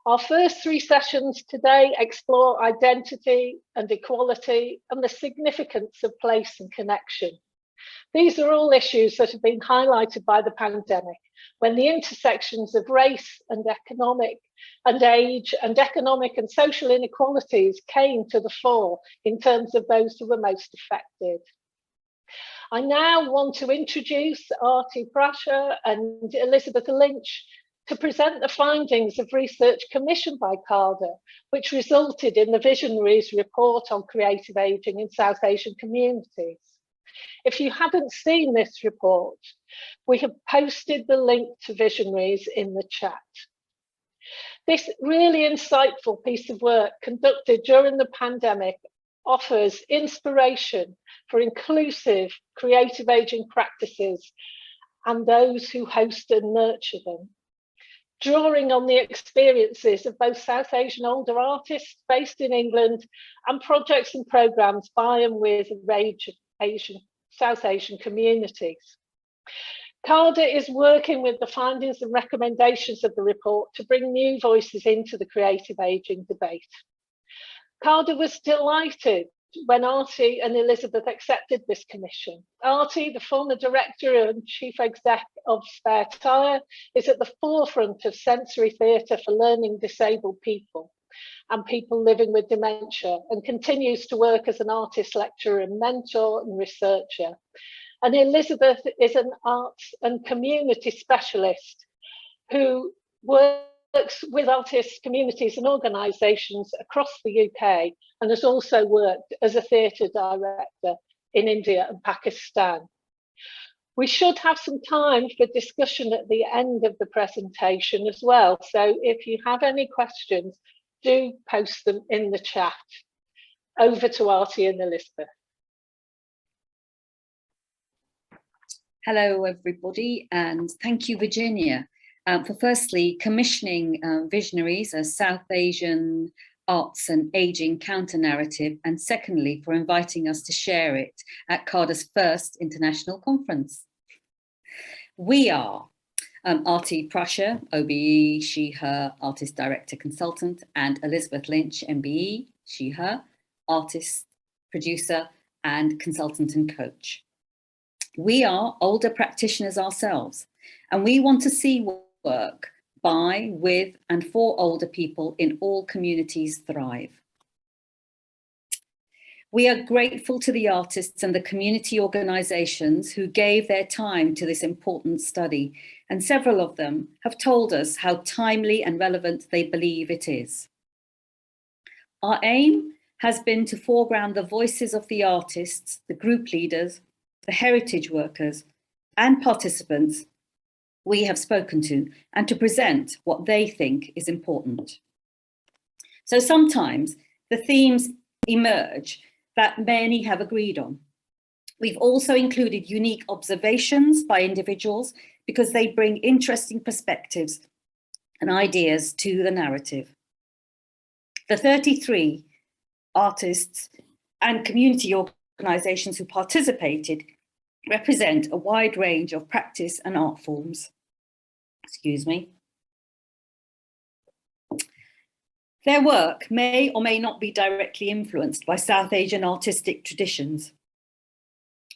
Our first 3 sessions today explore identity and equality and the significance of place and connection. These are all issues that have been highlighted by the pandemic, when the intersections of race and economic and age and economic and social inequalities came to the fore in terms of those who were most affected. I now want to introduce Arti, Prashar and Elizabeth Lynch to present the findings of research commissioned by CARDA, which resulted in the Visionaries report on creative ageing in South Asian communities. If you haven't seen this report, we have posted the link to Visionaries in the chat. This really insightful piece of work conducted during the pandemic offers inspiration for inclusive creative ageing practices and those who host and nurture them, drawing on the experiences of both South Asian older artists based in England and projects and programmes by and with a range of South Asian communities. CARDA is working with the findings and recommendations of the report to bring new voices into the creative ageing debate. CARDA was delighted when Arti and Elizabeth accepted this commission. Arti, the former director and chief exec of Spare Tyre, is at the forefront of sensory theatre for learning disabled people and people living with dementia, and continues to work as an artist lecturer and mentor and researcher. And Elizabeth is an arts and community specialist who works with artists, communities and organisations across the UK, and has also worked as a theatre director in India and Pakistan. We should have some time for discussion at the end of the presentation as well. So if you have any questions, do post them in the chat. Over to Arti and Elizabeth. Hello, everybody, and thank you, Virginia, for firstly commissioning Visionaries, a South Asian arts and ageing counter-narrative, and secondly, for inviting us to share it at CARDA's first international conference. We are Arti Prashar, OBE, she, her, artist, director, consultant, and Elizabeth Lynch, MBE, she, her, artist, producer, and consultant and coach. We are older practitioners ourselves, and we want to see work by, with, and for older people in all communities thrive. We are grateful to the artists and the community organisations who gave their time to this important study, and several of them have told us how timely and relevant they believe it is. Our aim has been to foreground the voices of the artists, the group leaders, the heritage workers and participants we have spoken to, and to present what they think is important. So sometimes the themes emerge that many have agreed on. We've also included unique observations by individuals because they bring interesting perspectives and ideas to the narrative. The 33 artists and community organisations who participated represent a wide range of practice and art forms. Excuse me. Their work may or may not be directly influenced by South Asian artistic traditions,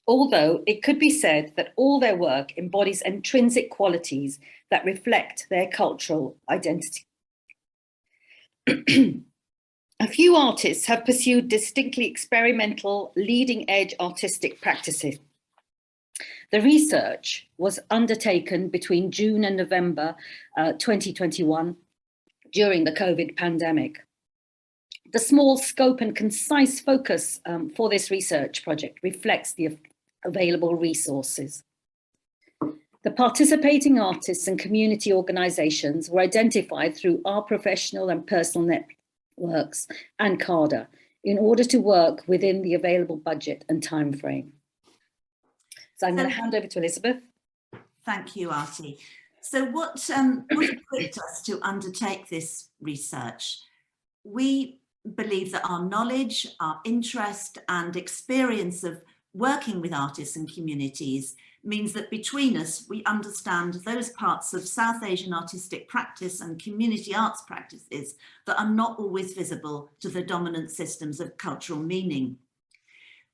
although it could be said that all their work embodies intrinsic qualities that reflect their cultural identity. A few artists have pursued distinctly experimental, leading-edge artistic practices. The research was undertaken between June and November 2021 during the COVID pandemic. The small scope and concise focus for this research project reflects the available resources. The participating artists and community organisations were identified through our professional and personal networks and CARDA in order to work within the available budget and timeframe. So I'm going to hand over to Elizabeth. Thank you, Arti. So what equipped us to undertake this research? We believe that our knowledge, our interest and experience of working with artists and communities means that between us, we understand those parts of South Asian artistic practice and community arts practices that are not always visible to the dominant systems of cultural meaning.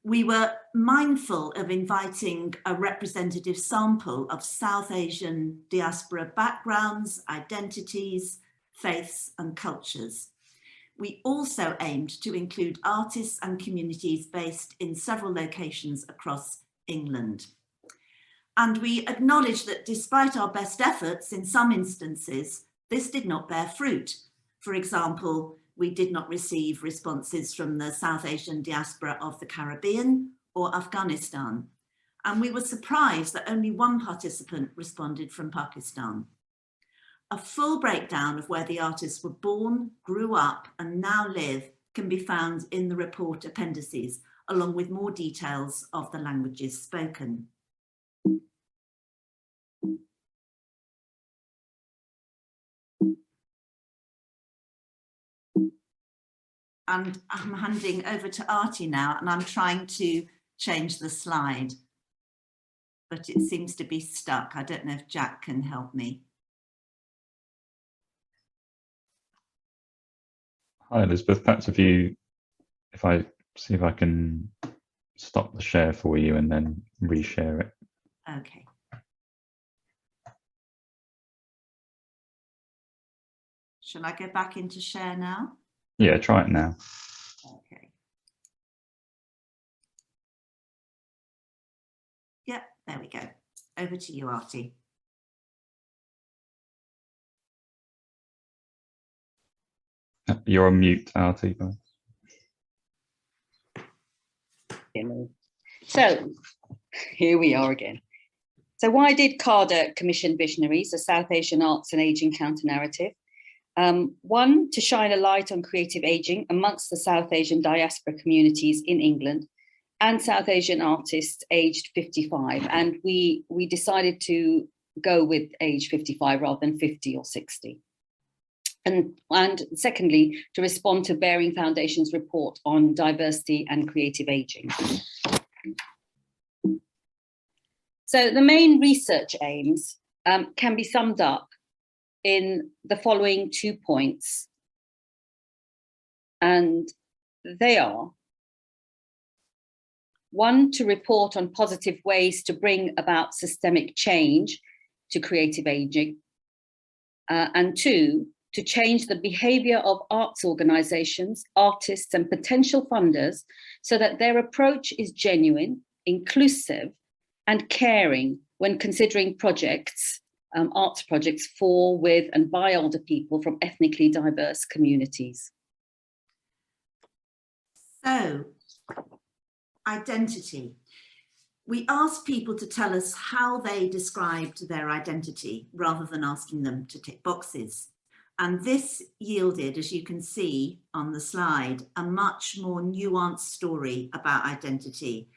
We were mindful of inviting a representative sample of South Asian diaspora backgrounds, identities, faiths, and cultures. We also aimed to include artists and communities based in several locations across England. And we acknowledge that despite our best efforts, in some instances, this did not bear fruit. For example, we did not receive responses from the South Asian diaspora of the Caribbean or Afghanistan. And we were surprised that only one participant responded from Pakistan. A full breakdown of where the artists were born, grew up, and now live can be found in the report appendices, along with more details of the languages spoken. And I'm handing over to Arti now, and I'm trying to change the slide, but it seems to be stuck. I don't know if Jack can help me. Hi, Elizabeth. Perhaps if I see if I can stop the share for you and then reshare it. Okay. Shall I go back into share now? Yeah, try it now. Okay. Yep, there we go. Over to you, Arti. You're on mute, Arti. So here we are again. So why did CARDA commission Visionaries, a South Asian arts and ageing counter-narrative? One, to shine a light on creative ageing amongst the South Asian diaspora communities in England and South Asian artists aged 55. And we decided to go with age 55 rather than 50 or 60. And secondly, to respond to Bearing Foundation's report on diversity and creative ageing. So the main research aims can be summed up in the following 2 points. And they are: one, to report on positive ways to bring about systemic change to creative ageing. And two, to change the behaviour of arts organisations, artists and potential funders so that their approach is genuine, inclusive and caring when considering projects, arts projects for, with and by older people from ethnically diverse communities. So, identity. We asked people to tell us how they described their identity rather than asking them to tick boxes. And this yielded, as you can see on the slide, a much more nuanced story about identity.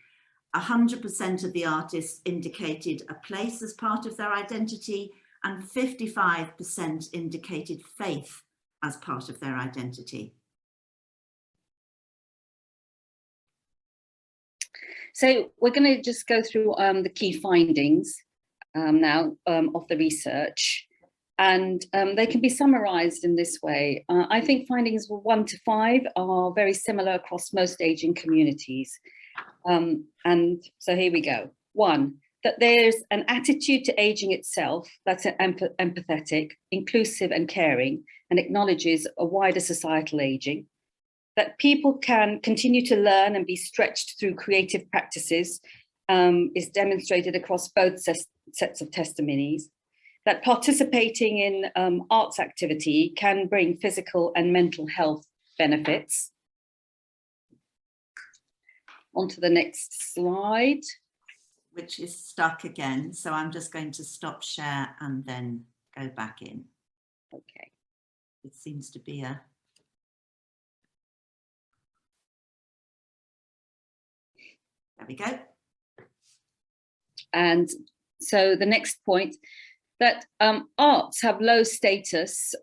100% of the artists indicated a place as part of their identity, and 55% indicated faith as part of their identity. So we're going to just go through the key findings now of the research. And they can be summarised in this way. I think findings 1 to 5 are very similar across most ageing communities. And so here we go. 1, that there's an attitude to ageing itself that's empathetic, inclusive and caring, and acknowledges a wider societal ageing. That people can continue to learn and be stretched through creative practices is demonstrated across both sets of testimonies. That participating in arts activity can bring physical and mental health benefits. On to the next slide. Which is stuck again. So I'm just going to stop share and then go back in. Okay. It seems to be a... There we go. And so the next point, that arts have low status,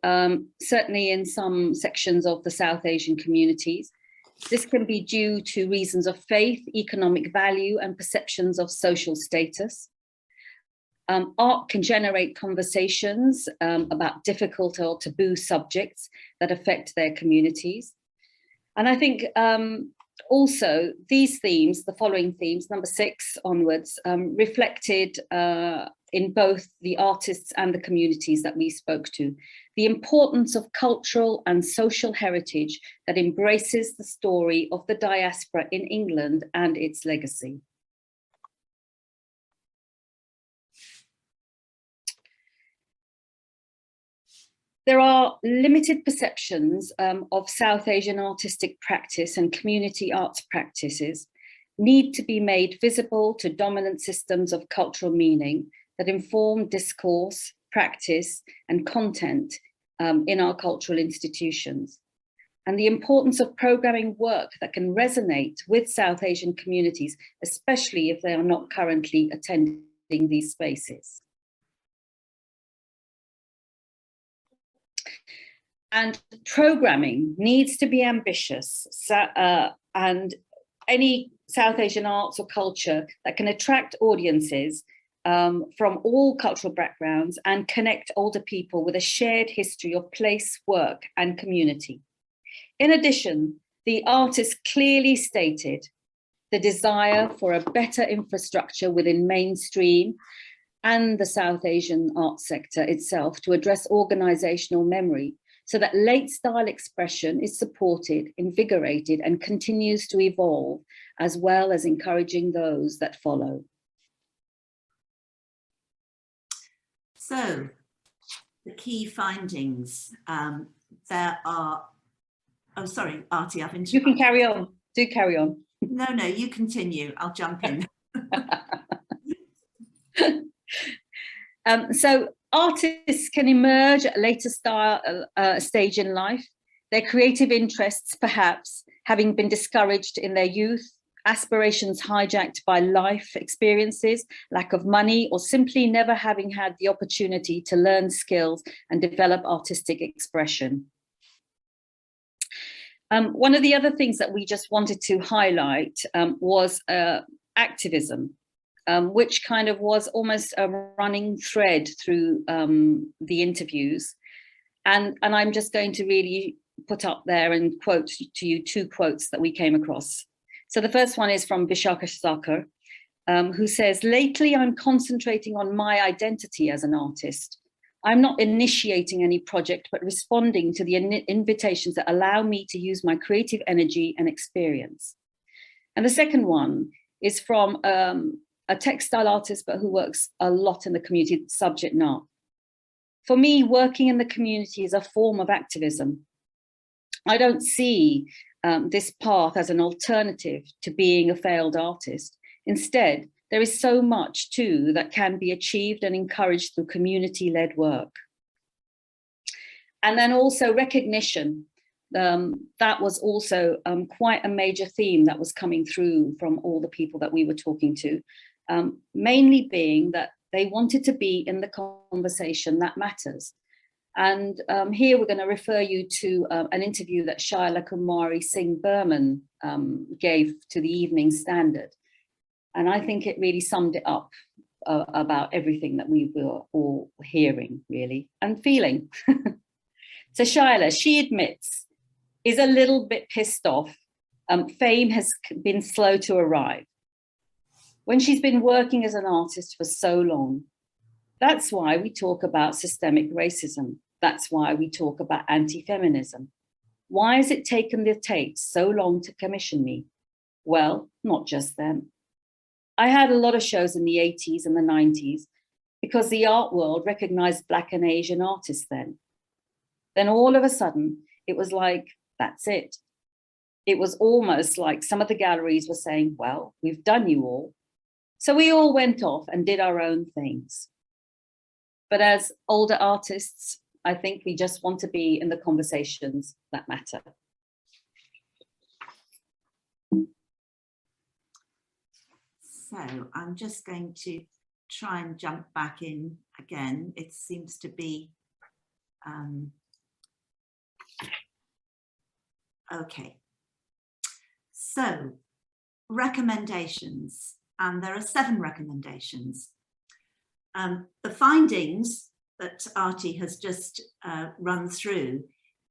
certainly in some sections of the South Asian communities, This can be due to reasons of faith, economic value, and perceptions of social status. Art can generate conversations about difficult or taboo subjects that affect their communities. And I think also these themes, the following themes, number 6 onwards, reflected in both the artists and the communities that we spoke to, the importance of cultural and social heritage that embraces the story of the diaspora in England and its legacy. There are limited perceptions of South Asian artistic practice and community arts practices need to be made visible to dominant systems of cultural meaning that inform discourse, practice, and content in our cultural institutions. And the importance of programming work that can resonate with South Asian communities, especially if they are not currently attending these spaces. And programming needs to be ambitious, and any South Asian arts or culture that can attract audiences from all cultural backgrounds and connect older people with a shared history of place, work, and community. In addition, the artist clearly stated the desire for a better infrastructure within mainstream and the South Asian arts sector itself to address organizational memory, so that late style expression is supported, invigorated, and continues to evolve, as well as encouraging those that follow. So, the key findings, there are, oh, sorry, Arti, I've interrupted. You can carry on, do carry on. No, you continue, I'll jump in. So artists can emerge at a later stage in life, their creative interests perhaps having been discouraged in their youth, aspirations hijacked by life experiences, lack of money, or simply never having had the opportunity to learn skills and develop artistic expression. One of the other things that we just wanted to highlight was activism. Which kind of was almost a running thread through the interviews. And I'm just going to really put up there and quote to you 2 quotes that we came across. So the first one is from Prashar, who says, "Lately, I'm concentrating on my identity as an artist. I'm not initiating any project, but responding to the invitations that allow me to use my creative energy and experience." And the second one is from a textile artist, but who works a lot in the community, Subject Nat. "For me, working in the community is a form of activism. I don't see this path as an alternative to being a failed artist. Instead, there is so much too that can be achieved and encouraged through community-led work." And then also recognition. That was also quite a major theme that was coming through from all the people that we were talking to. Mainly being that they wanted to be in the conversation that matters. And here we're going to refer you to an interview that Shaila Kumari Singh Burman gave to the Evening Standard. And I think it really summed it up about everything that we were all hearing, really, and feeling. So Shaila, she admits, is a little bit pissed off. Fame has been slow to arrive. When she's been working as an artist for so long. That's why we talk about systemic racism. That's why we talk about anti-feminism. Why has it taken the Tate so long to commission me? Well, not just them. I had a lot of shows in the 80s and the 90s because the art world recognized Black and Asian artists then. Then all of a sudden, it was like, that's it. It was almost like some of the galleries were saying, well, we've done you all. So we all went off and did our own things. But as older artists, I think we just want to be in the conversations that matter. So I'm just going to try and jump back in again. It seems to be, okay. So, recommendations, and there are 7 recommendations. The findings that Arti has just run through,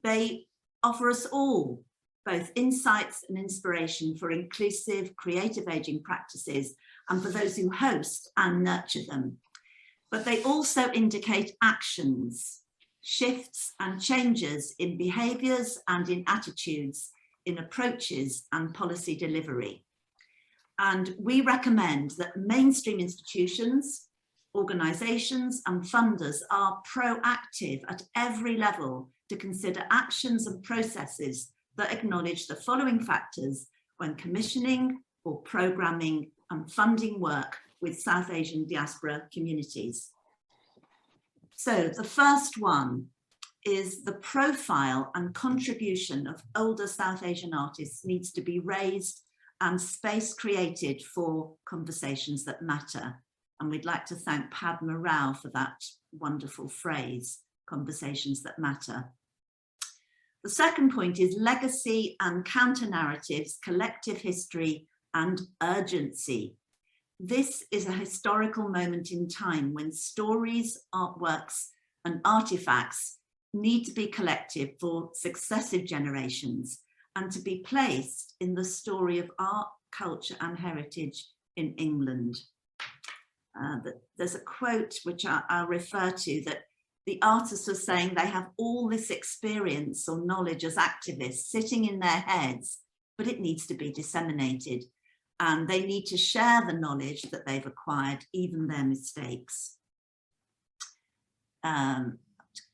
they offer us all both insights and inspiration for inclusive, creative aging practices and for those who host and nurture them. But they also indicate actions, shifts and changes in behaviours and in attitudes, in approaches and policy delivery. And we recommend that mainstream institutions, organisations and funders are proactive at every level to consider actions and processes that acknowledge the following factors when commissioning or programming and funding work with South Asian diaspora communities. So the first one is the profile and contribution of older South Asian artists needs to be raised and space created for conversations that matter. And we'd like to thank Padma Rao for that wonderful phrase, conversations that matter. The second point is legacy and counter-narratives, collective history and urgency. This is a historical moment in time when stories, artworks and artifacts need to be collected for successive generations and to be placed in the story of art, culture and heritage in England. There's a quote which I'll refer to, that the artists are saying they have all this experience or knowledge as activists sitting in their heads, but it needs to be disseminated. And they need to share the knowledge that they've acquired, even their mistakes.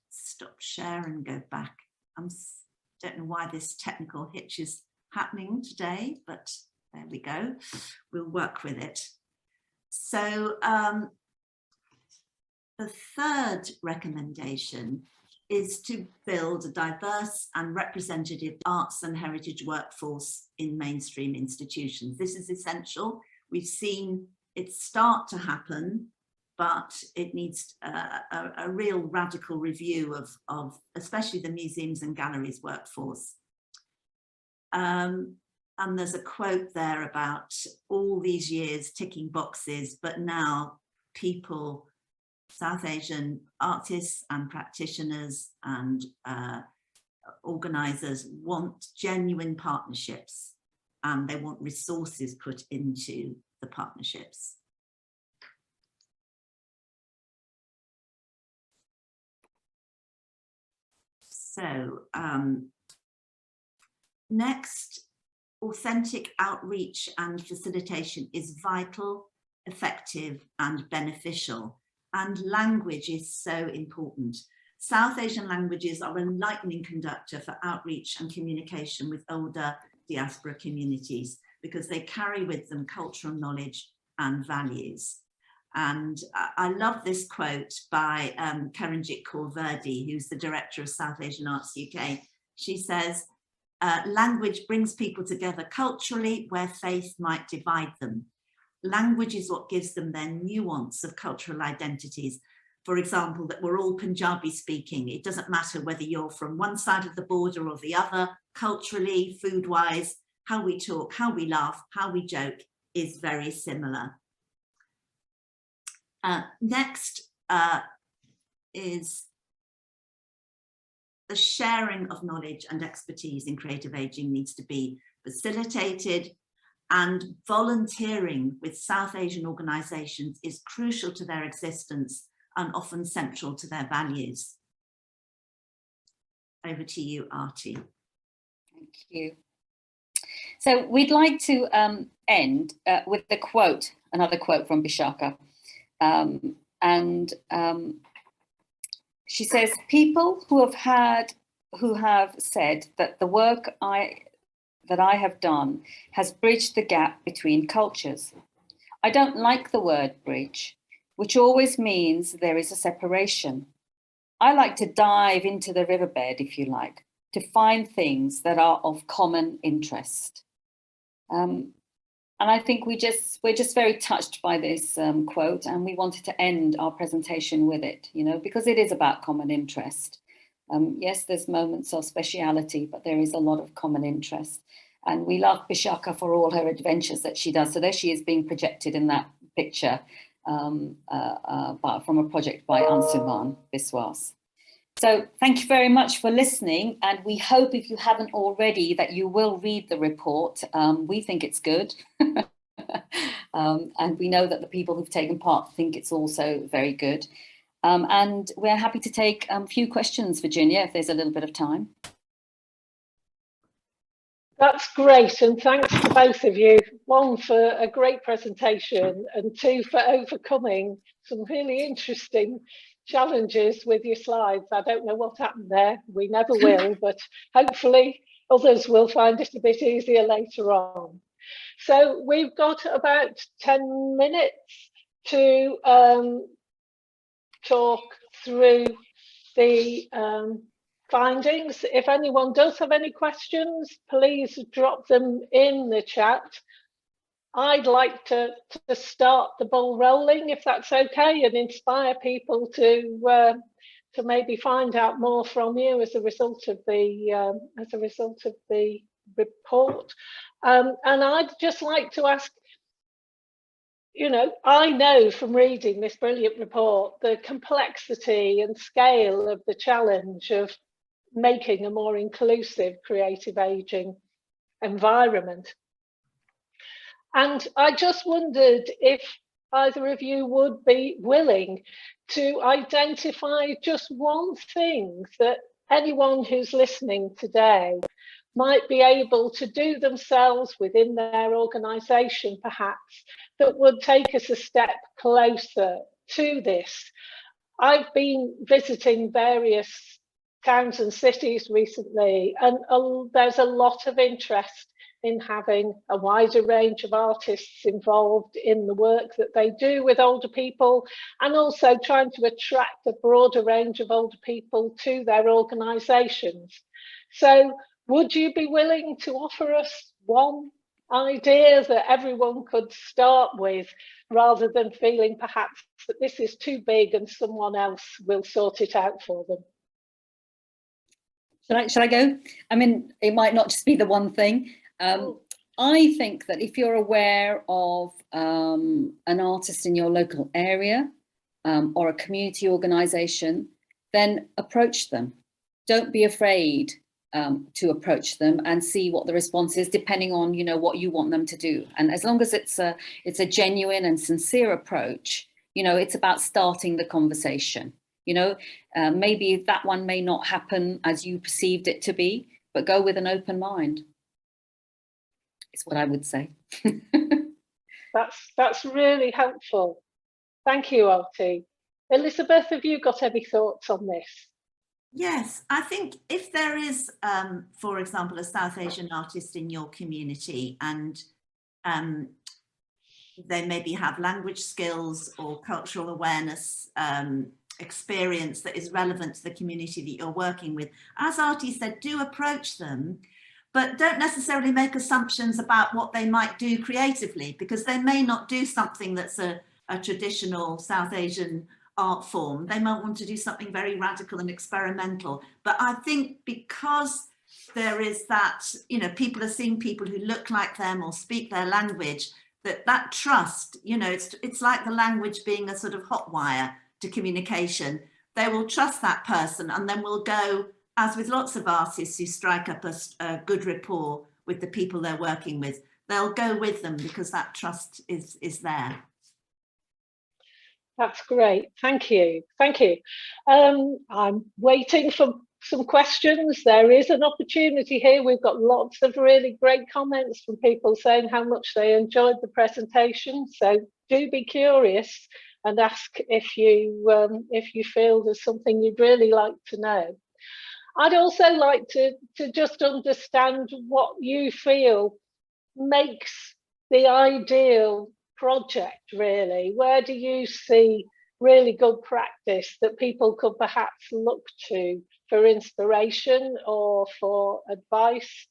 Stop share and go back. I don't know why this technical hitch is happening today, but there we go. We'll work with it. So the third recommendation is to build a diverse and representative arts and heritage workforce in mainstream institutions. This is essential. We've seen it start to happen, but it needs a real radical review of especially the museums and galleries workforce. And there's a quote there about all these years ticking boxes, but now people, South Asian artists and practitioners and organisers want genuine partnerships, and they want resources put into the partnerships. So next, authentic outreach and facilitation is vital, effective and beneficial. And language is so important. South Asian languages are a lightning conductor for outreach and communication with older diaspora communities because they carry with them cultural knowledge and values. And I love this quote by Karanjit Kaur Verdi, who's the director of South Asian Arts UK. She says, language brings people together culturally where faith might divide them. Language is what gives them their nuance of cultural identities. For example, that we're all Punjabi speaking. It doesn't matter whether you're from one side of the border or the other, culturally, food-wise, how we talk, how we laugh, how we joke is very similar. Next is the sharing of knowledge and expertise in creative aging needs to be facilitated, and volunteering with South Asian organisations is crucial to their existence and often central to their values. Over to you, Arti. Thank you. So we'd like to end with the quote, another quote from Bishaka. She says, people who have said that the work that I have done has bridged the gap between cultures. I don't like the word bridge, which always means there is a separation. I like to dive into the riverbed, if you like, to find things that are of common interest. And I think we're just very touched by this quote, and we wanted to end our presentation with it, you know, because it is about common interest. Yes, there's moments of speciality, but there is a lot of common interest. And we love Bishaka for all her adventures that she does. So there she is being projected in that picture from a project by Ansuman Biswas. So thank you very much for listening. And we hope, if you haven't already, that you will read the report. We think it's good. And we know that the people who've taken part think it's also very good. And we're happy to take a few questions, Virginia, if there's a little bit of time. That's great, and thanks to both of you. One, for a great presentation, and two, for overcoming some really interesting challenges with your slides. I don't know what happened there. We never will, but hopefully others will find it a bit easier later on. So we've got about 10 minutes to talk through the findings. If anyone does have any questions, please drop them in the chat. I'd like to start the ball rolling, if that's okay, and inspire people to maybe find out more from you as a result of the report. And I'd just like to ask, you know, I know from reading this brilliant report the complexity and scale of the challenge of making a more inclusive creative ageing environment. And I just wondered if either of you would be willing to identify just one thing that anyone who's listening today might be able to do themselves within their organisation, perhaps, that would take us a step closer to this. I've been visiting various towns and cities recently, and there's a lot of interest in having a wider range of artists involved in the work that they do with older people, and also trying to attract a broader range of older people to their organisations. So would you be willing to offer us one idea that everyone could start with, rather than feeling perhaps that this is too big and someone else will sort it out for them? Shall I go? I mean, it might not just be the one thing. I think that if you're aware of an artist in your local area or a community organisation, then approach them. Don't be afraid to approach them and see what the response is, depending on, you know, what you want them to do. And as long as it's a genuine and sincere approach, you know, it's about starting the conversation. You know, maybe that one may not happen as you perceived it to be, but go with an open mind. Is what I would say. That's really helpful. Thank you, Arti. Elizabeth, have you got any thoughts on this? Yes, I think if there is, for example, a South Asian artist in your community, and they maybe have language skills or cultural awareness experience that is relevant to the community that you're working with, as Arti said, do approach them, but don't necessarily make assumptions about what they might do creatively, because they may not do something that's a traditional South Asian art form. They might want to do something very radical and experimental. But I think because there is that, you know, people are seeing people who look like them or speak their language, that trust, you know, it's like the language being a sort of hot wire to communication. They will trust that person, and then will go, as with lots of artists who strike up a good rapport with the people they're working with, they'll go with them because that trust is there. That's great. Thank you. Thank you. I'm waiting for some questions. There is an opportunity here. We've got lots of really great comments from people saying how much they enjoyed the presentation. So do be curious and ask if you feel there's something you'd really like to know. I'd also like to just understand what you feel makes the ideal project, really. Where do you see really good practice that people could perhaps look to for inspiration or for advice?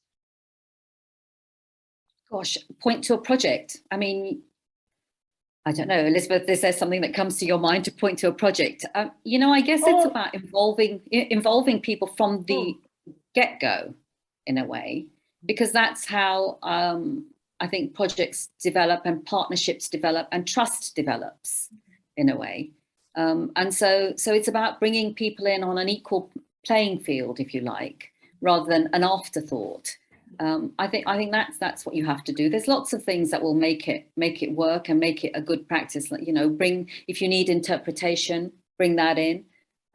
Gosh, point to a project. I mean, I don't know, Elizabeth, is there something that comes to your mind to point to a project? You know, I guess it's about involving people from the get-go, in a way. because that's how I think projects develop and partnerships develop and trust develops in a way. And so it's about bringing people in on an equal playing field, if you like, rather than an afterthought. I think that's what you have to do. There's lots of things that will make it work and make it a good practice. You know, if you need interpretation, bring that in.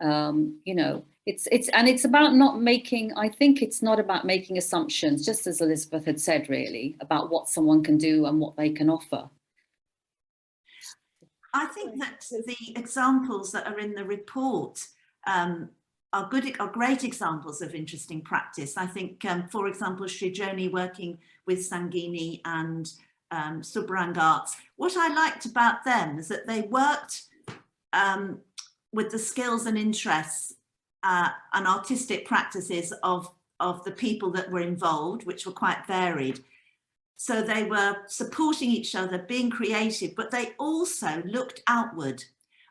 You know, it's about not making. I think it's not about making assumptions, just as Elizabeth had said, really, about what someone can do and what they can offer. I think that the examples that are in the report are great examples of interesting practice. I think, for example, Srijoni working with Sangini and Subrang Arts. What I liked about them is that they worked with the skills and interests and artistic practices of the people that were involved, which were quite varied. So they were supporting each other, being creative, but they also looked outward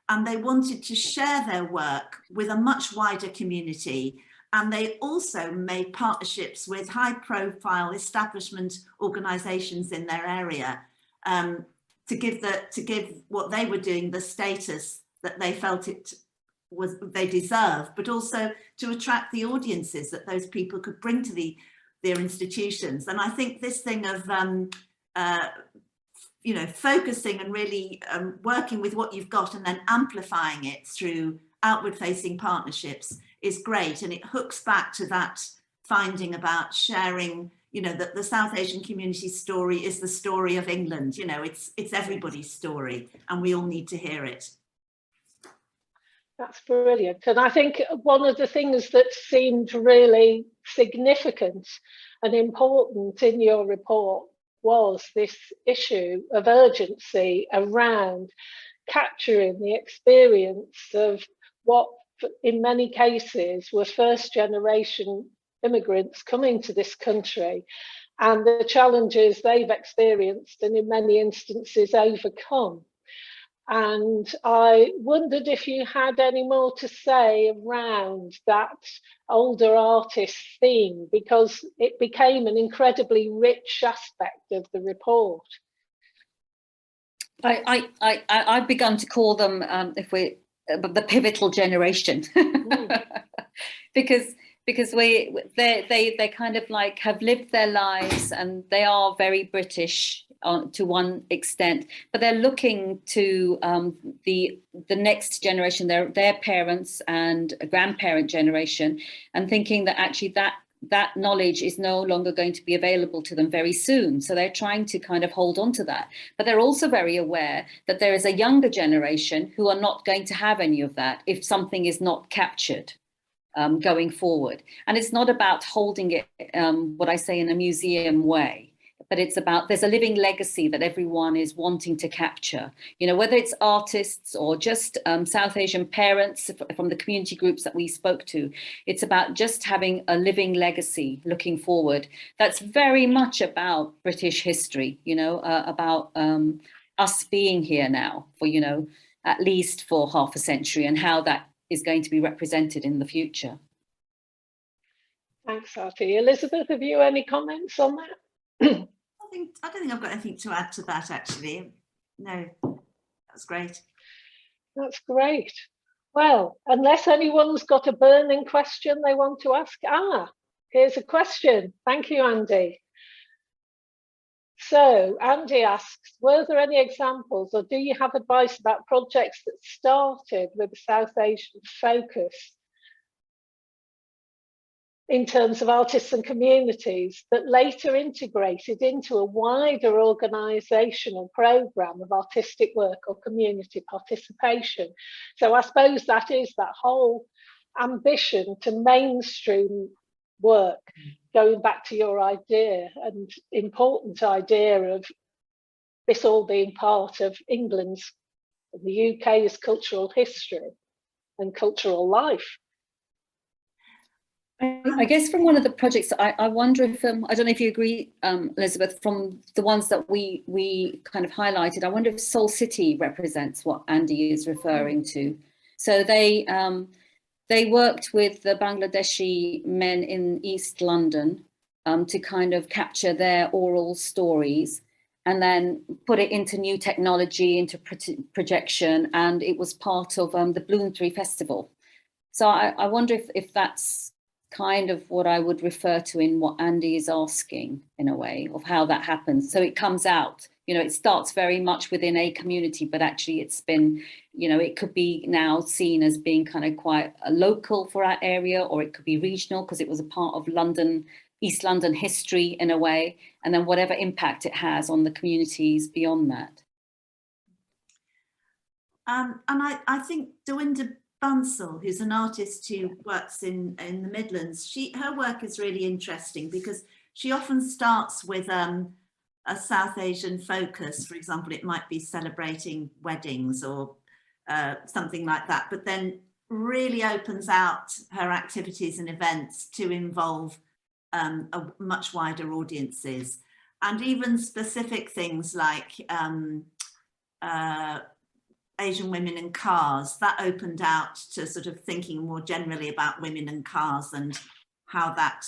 and they wanted to share their work with a much wider community. And they also made partnerships with high-profile establishment organisations in their area to give what they were doing the status that they felt they deserved, but also to attract the audiences that those people could bring to their institutions. And I think this thing of you know, focusing and really working with what you've got and then amplifying it through outward-facing partnerships is great. And it hooks back to that finding about sharing, you know, that the South Asian community story is the story of England. You know, it's everybody's story and we all need to hear it. That's brilliant. And I think one of the things that seemed really significant and important in your report was this issue of urgency around capturing the experience of what in many cases were first generation immigrants coming to this country and the challenges they've experienced and in many instances overcome. And I wondered if you had any more to say around that older artist theme, because it became an incredibly rich aspect of the report. I've begun to call them, the pivotal generation, because they kind of like have lived their lives and they are very British to one extent, but they're looking to the next generation, their parents and a grandparent generation, and thinking that actually that knowledge is no longer going to be available to them very soon. So they're trying to kind of hold on to that. But they're also very aware that there is a younger generation who are not going to have any of that if something is not captured going forward. And it's not about holding it, what I say, in a museum way, but it's about, there's a living legacy that everyone is wanting to capture, you know, whether it's artists or just South Asian parents from the community groups that we spoke to. It's about just having a living legacy looking forward. That's very much about British history, you know, about us being here now for, you know, at least for half a century, and how that is going to be represented in the future. Thanks, Arti. Elizabeth, have you any comments on that? I don't think I've got anything to add to that, actually. No, that's great. That's great. Well, unless anyone's got a burning question they want to ask. Here's a question. Thank you, Andy. So Andy asks, were there any examples or do you have advice about projects that started with a South Asian focus in terms of artists and communities that later integrated into a wider organisational programme of artistic work or community participation? So I suppose that is that whole ambition to mainstream work, going back to your idea and important idea of this all being part of England's, the UK's cultural history and cultural life. I guess from one of the projects, I wonder if, I don't know if you agree, Elizabeth, from the ones that we kind of highlighted, I wonder if Soul City represents what Andy is referring to. So they worked with the Bangladeshi men in East London to kind of capture their oral stories and then put it into new technology, into projection, and it was part of the Bloomsbury Festival. So I wonder if that's kind of what I would refer to in what Andy is asking, in a way, of how that happens. So it comes out, it starts very much within a community, but actually it's been, it could be now seen as being kind of quite a local for our area, or it could be regional because it was a part of London, East London history in a way, and then whatever impact it has on the communities beyond that. And I think Dorinda Bansal, who's an artist who works in the Midlands, her work is really interesting because she often starts with a South Asian focus. For example, it might be celebrating weddings or something like that, but then really opens out her activities and events to involve a much wider audiences, and even specific things like Asian women and cars. That opened out to sort of thinking more generally about women and cars and how that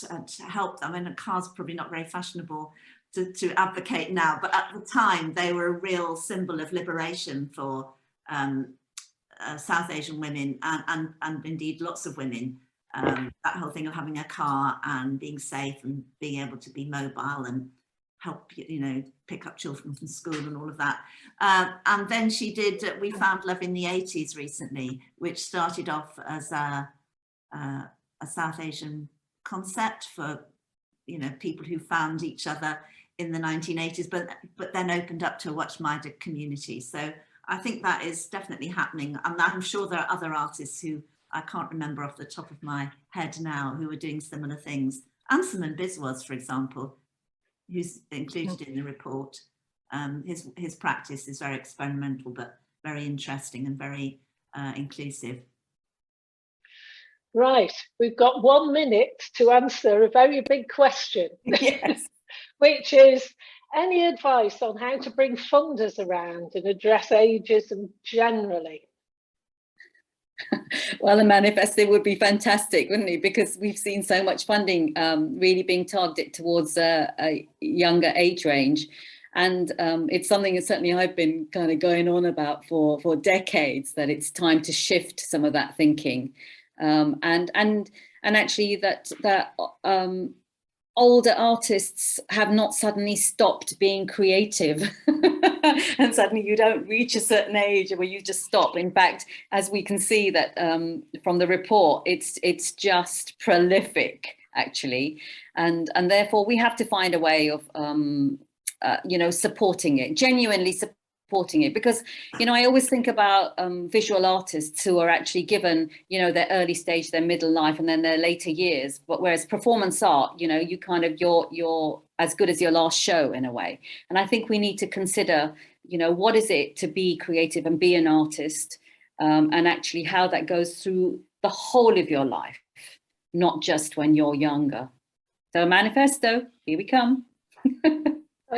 helped. I mean, cars are probably not very fashionable to advocate now, but at the time they were a real symbol of liberation for South Asian women and indeed lots of women. That whole thing of having a car and being safe and being able to be mobile and help, pick up children from school and all of that. And then she did We Found Love in the 80s recently, which started off as a South Asian concept for, people who found each other in the 1980s, but then opened up to a much wider community. So I think that is definitely happening. And I'm sure there are other artists who I can't remember off the top of my head now who are doing similar things. Ansuman Biswas, for example, who's included in the report. His practice is very experimental, but very interesting and very inclusive. Right, we've got 1 minute to answer a very big question. Yes. Which is, any advice on how to bring funders around and address ageism generally? Well, a manifesto would be fantastic, wouldn't it? Because we've seen so much funding really being targeted towards a younger age range. And it's something that certainly I've been kind of going on about for decades, that it's time to shift some of that thinking. And actually that older artists have not suddenly stopped being creative and suddenly you don't reach a certain age where you just stop. In fact, as we can see that from the report, it's just prolific actually, and therefore we have to find a way of supporting it, genuinely supporting it, because I always think about visual artists who are actually given their early stage, their middle life, and then their later years. But whereas performance art, you kind of you're as good as your last show in a way. And I think we need to consider what is it to be creative and be an artist, and actually how that goes through the whole of your life, not just when you're younger. So a manifesto, here we come.